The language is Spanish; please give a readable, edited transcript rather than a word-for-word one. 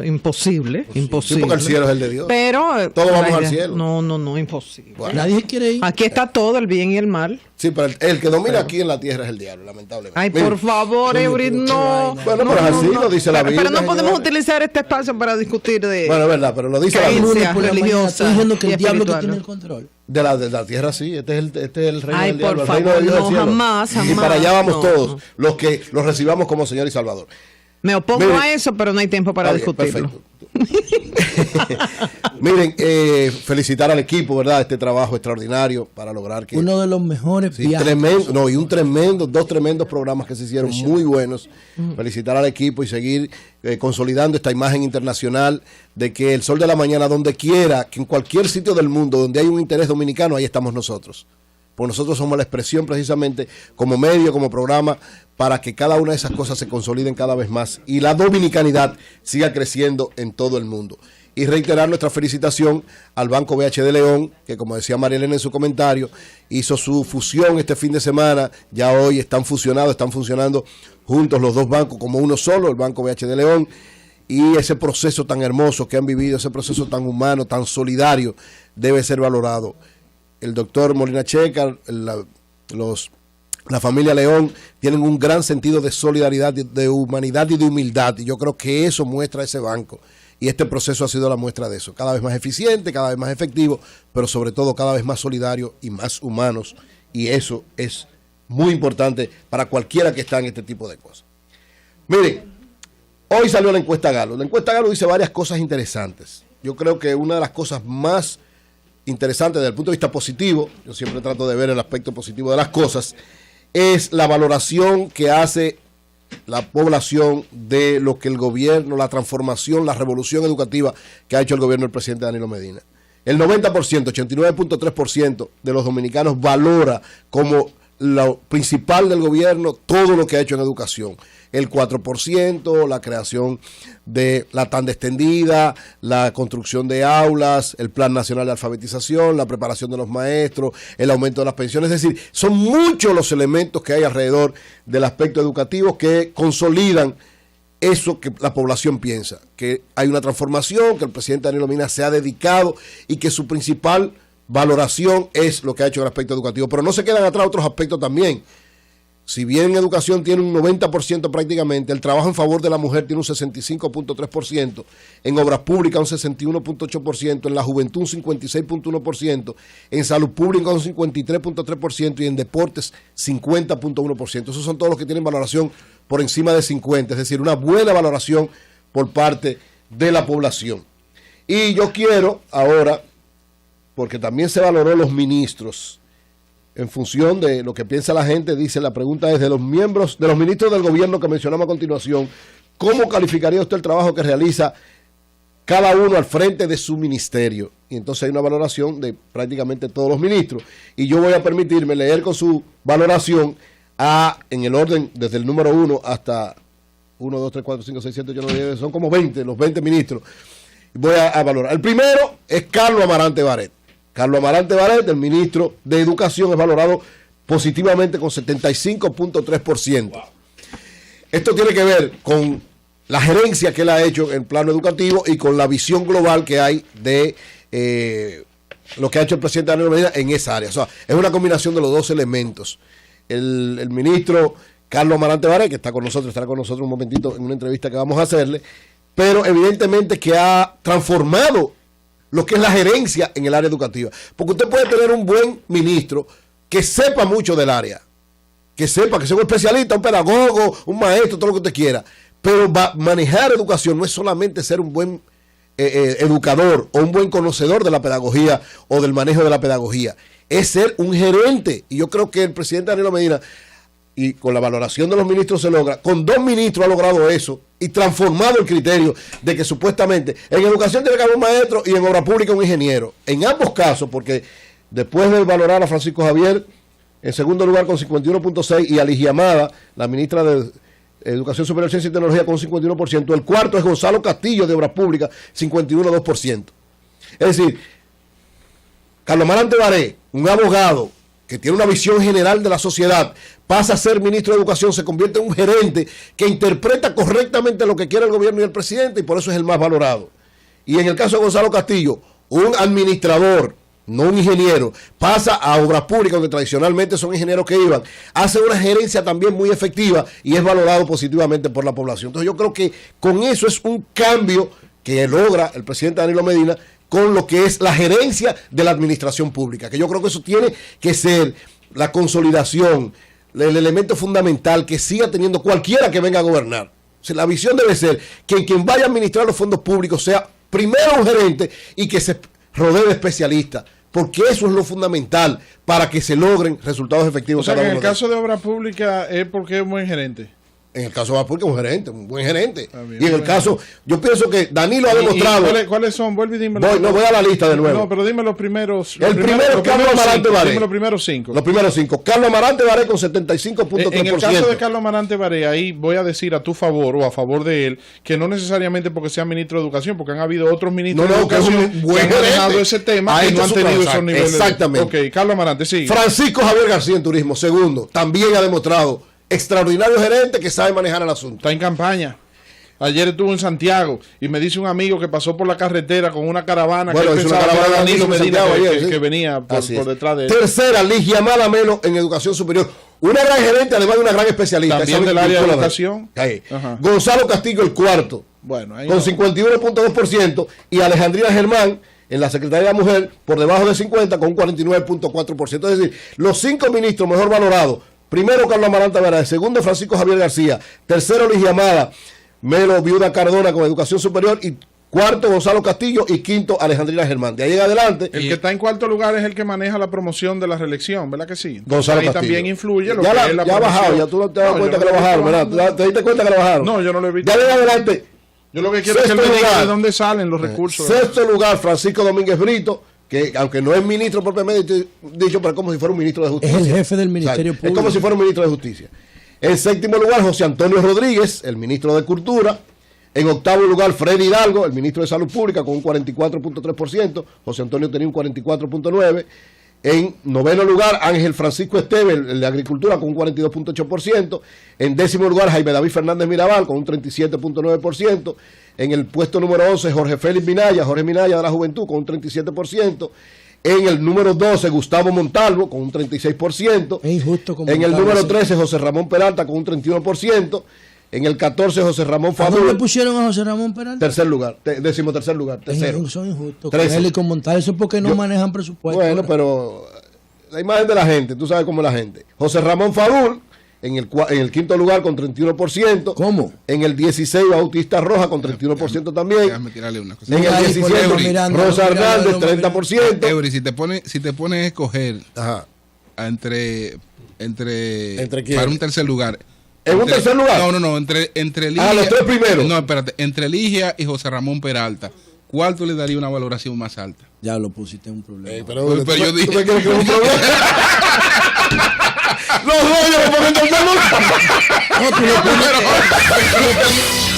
Imposible, imposible. Sí, porque el cielo es el de Dios. Pero todos vamos al cielo. No, imposible. Bueno. Nadie quiere ir. Aquí está todo, el bien y el mal. Sí, pero el que domina aquí en la tierra es el diablo, lamentablemente. Ay, por favor, Eury, no. Bueno, pero así lo dice la Biblia. Pero no podemos señores. utilizar este espacio para discutir de... Bueno, es verdad, pero lo dice la creencias Biblia. religiosas Estoy diciendo que y el diablo que espirituales. tiene el control. De la tierra sí, este es el reino Ay, del diablo, por el reino favor, de Dios del no, cielo. jamás, Y para allá vamos no, todos, no. los que los recibamos como Señor y Salvador. Me opongo Miren, a eso, pero no hay tiempo para Está bien, discutirlo. perfecto. Miren, felicitar al equipo, ¿verdad? Este trabajo extraordinario para lograr que... Uno de los mejores Sí, viajes. tremendo, y dos tremendos programas que se hicieron muy buenos. Felicitar al equipo y seguir consolidando esta imagen internacional de que el Sol de la Mañana, donde quiera, que en cualquier sitio del mundo donde hay un interés dominicano, ahí estamos nosotros. Porque nosotros somos la expresión precisamente como medio, como programa, para que cada una de esas cosas se consoliden cada vez más y la dominicanidad siga creciendo en todo el mundo. Y reiterar nuestra felicitación al Banco BH de León, que como decía María Elena en su comentario, hizo su fusión este fin de semana, ya hoy están fusionados, están funcionando juntos los dos bancos como uno solo, el Banco BH de León, y ese proceso tan hermoso que han vivido, ese proceso tan humano, tan solidario, debe ser valorado. El doctor Molina Checa, la familia León tienen un gran sentido de solidaridad, de humanidad y de humildad, y yo creo que eso muestra ese banco. Y este proceso ha sido la muestra de eso, cada vez más eficiente, cada vez más efectivo, pero sobre todo cada vez más solidario y más humanos, y eso es muy importante para cualquiera que está en este tipo de cosas. Miren, hoy salió la encuesta Galo. La encuesta Galo dice varias cosas interesantes. Yo creo que una de las cosas más interesantes desde el punto de vista positivo, yo siempre trato de ver el aspecto positivo de las cosas, es la valoración que hace la población de lo que el gobierno, la transformación, la revolución educativa que ha hecho el gobierno del presidente Danilo Medina. El 90%, 89.3% de los dominicanos valora como lo principal del gobierno todo lo que ha hecho en educación. El 4%, la creación de la tanda extendida, la construcción de aulas, el Plan Nacional de Alfabetización, la preparación de los maestros, el aumento de las pensiones. Es decir, son muchos los elementos que hay alrededor del aspecto educativo que consolidan eso que la población piensa, que hay una transformación, que el presidente Danilo Medina se ha dedicado y que su principal valoración es lo que ha hecho en el aspecto educativo. Pero no se quedan atrás otros aspectos también. Si bien educación tiene un 90% prácticamente, el trabajo en favor de la mujer tiene un 65.3%, en obras públicas un 61.8%, en la juventud un 56.1%, en salud pública un 53.3% y en deportes 50.1%. Esos son todos los que tienen valoración por encima de 50, es decir, una buena valoración por parte de la población. Y yo quiero ahora, porque también se valoró los ministros, en función de lo que piensa la gente, dice, la pregunta es de los miembros, de los ministros del gobierno que mencionamos a continuación, ¿cómo calificaría usted el trabajo que realiza cada uno al frente de su ministerio? Y entonces hay una valoración de prácticamente todos los ministros. Y yo voy a permitirme leer con su valoración en el orden desde el número 1 hasta 1, 2, 3, 4, 5, 6, 7, 8, 9, 10, son como 20, los 20 ministros. Voy a valorar. El primero es Carlos Amarante Barret. Carlos Amarante Barret, el ministro de Educación, es valorado positivamente con 75.3%. Wow. Esto tiene que ver con la gerencia que él ha hecho en plano educativo y con la visión global que hay de lo que ha hecho el presidente Danilo Medina en esa área. O sea, es una combinación de los dos elementos. El ministro Carlos Amarante Barret, que está con nosotros, estará con nosotros un momentito en una entrevista que vamos a hacerle, pero evidentemente que ha transformado lo que es la gerencia en el área educativa. Porque usted puede tener un buen ministro que sepa mucho del área, que sepa, que sea un especialista, un pedagogo, un maestro, todo lo que usted quiera, pero manejar educación no es solamente ser un buen educador o un buen conocedor de la pedagogía o del manejo de la pedagogía, es ser un gerente. Y yo creo que el presidente Danilo Medina, y con la valoración de los ministros se logra, con 2 ministros ha logrado eso y transformado el criterio de que supuestamente en educación tiene que haber un maestro y en obra pública un ingeniero. En ambos casos, porque después de valorar a Francisco Javier, en segundo lugar con 51.6%, y a Ligia Amada, la ministra de Educación Superior, Ciencia y Tecnología, con 51%, el cuarto es Gonzalo Castillo de Obras Públicas, 51.2%. Es decir, Carlos Amarante Barret, un abogado que tiene una visión general de la sociedad, pasa a ser ministro de Educación, se convierte en un gerente que interpreta correctamente lo que quiere el gobierno y el presidente, y por eso es el más valorado. Y en el caso de Gonzalo Castillo, un administrador, no un ingeniero, pasa a obras públicas, donde tradicionalmente son ingenieros que iban, hace una gerencia también muy efectiva y es valorado positivamente por la población. Entonces yo creo que con eso es un cambio que logra el presidente Danilo Medina con lo que es la gerencia de la administración pública, que yo creo que eso tiene que ser la consolidación, el elemento fundamental que siga teniendo cualquiera que venga a gobernar. O sea, la visión debe ser que quien vaya a administrar los fondos públicos sea primero un gerente y que se rodee de especialistas, porque eso es lo fundamental para que se logren resultados efectivos. O sea, que en el caso de obra pública es porque es un buen gerente. En el caso de Obras Públicas, un gerente, un buen gerente. Bien, y en el caso, yo pienso que Danilo ha demostrado. ¿Cuáles son? Vuelve y dímelo. Voy a la lista de nuevo. No, pero dime los primeros. El primero es Carlos Amarante Baré. Dime los primeros 5. Los primeros 5. Carlos Amarante Baré con 75.3%. En el caso de Carlos Amarante Baré, ahí voy a decir a tu favor o a favor de él, que no necesariamente porque sea ministro de Educación, porque han habido otros ministros de Educación que han manejado ese tema y no han tenido esos niveles. Exactamente. Ok, Carlos Amarante, sí. Francisco Javier García en turismo, segundo. También ha demostrado extraordinario gerente que sabe manejar el asunto. Está en campaña. Ayer estuvo en Santiago y me dice un amigo que pasó por la carretera con una caravana. Bueno, que es una caravana de Danilo Medina ayer, que venía por detrás de él. Tercera, Ligia Malamelo en educación superior. Una gran gerente, además de una gran especialista. También del área de educación. Gonzalo Castillo, el cuarto, bueno, ahí con 51.2%. Y Alejandrina Germán en la Secretaría de la Mujer, por debajo de 50, con un 49.4%. Es decir, los 5 ministros mejor valorados. Primero, Carlos Amarante Baré. Segundo, Francisco Javier García. Tercero, Ligia Melo Viuda Cardona con educación superior. Y cuarto, Gonzalo Castillo. Y quinto, Alejandrina Germán. De ahí en adelante. El que está en cuarto lugar es el que maneja la promoción de la reelección, ¿verdad que sí? Gonzalo ahí Castillo. también influye lo ya que la, es la ya ha bajado, ya tú no te das cuenta que lo bajaron, ¿verdad? ¿Te diste cuenta que lo bajaron? No, yo no lo he visto. Ya de ahí en adelante. Yo lo que quiero es que él me diga de dónde salen los recursos. Sexto lugar, Francisco Domínguez Brito, que aunque no es ministro propiamente dicho, pero es como si fuera un ministro de justicia. Es el jefe del Ministerio Público. Es como si fuera un ministro de justicia. En séptimo lugar, José Antonio Rodríguez, el ministro de Cultura. En octavo lugar, Freddy Hidalgo, el ministro de Salud Pública, con un 44.3%. José Antonio tenía un 44.9%. En noveno lugar, Ángel Francisco Esteve, el de Agricultura, con un 42.8%. En décimo lugar, Jaime David Fernández Mirabal, con un 37.9%. En el puesto número 11, Jorge Minaya de la Juventud, con un 37%. En el número 12, Gustavo Montalvo, con un 36%. Es injusto como en el Montalvo, número sí. 13, José Ramón Peralta, con un 31%. En el 14, José Ramón ¿A dónde Fabul. pusieron a José Ramón Peralta? Tercer lugar, décimo tercer lugar, tercero. Son injustos. 13. Con él y con Montalvo, eso es porque no manejan presupuesto. Bueno, pero la imagen de la gente, tú sabes cómo es la gente. José Ramón Fabul, en el quinto lugar con 31%. ¿Cómo? En el 16, Bautista Roja con 31% también. Déjame tirarle una cosa. En el 17, Rosa Hernández, 30%. Eury, si te pones a escoger Ajá. entre quién? para un tercer lugar. ¿En un tercer lugar? No, entre Ligia. Los tres primeros. No, espérate, entre Ligia y José Ramón Peralta, ¿cuál tú le darías una valoración más alta? Ya lo pusiste en un problema. Pero yo dije. ¿tú me quieres que es un problema? Los dos yo me pongo en tercer lugar. No, tú lo pones-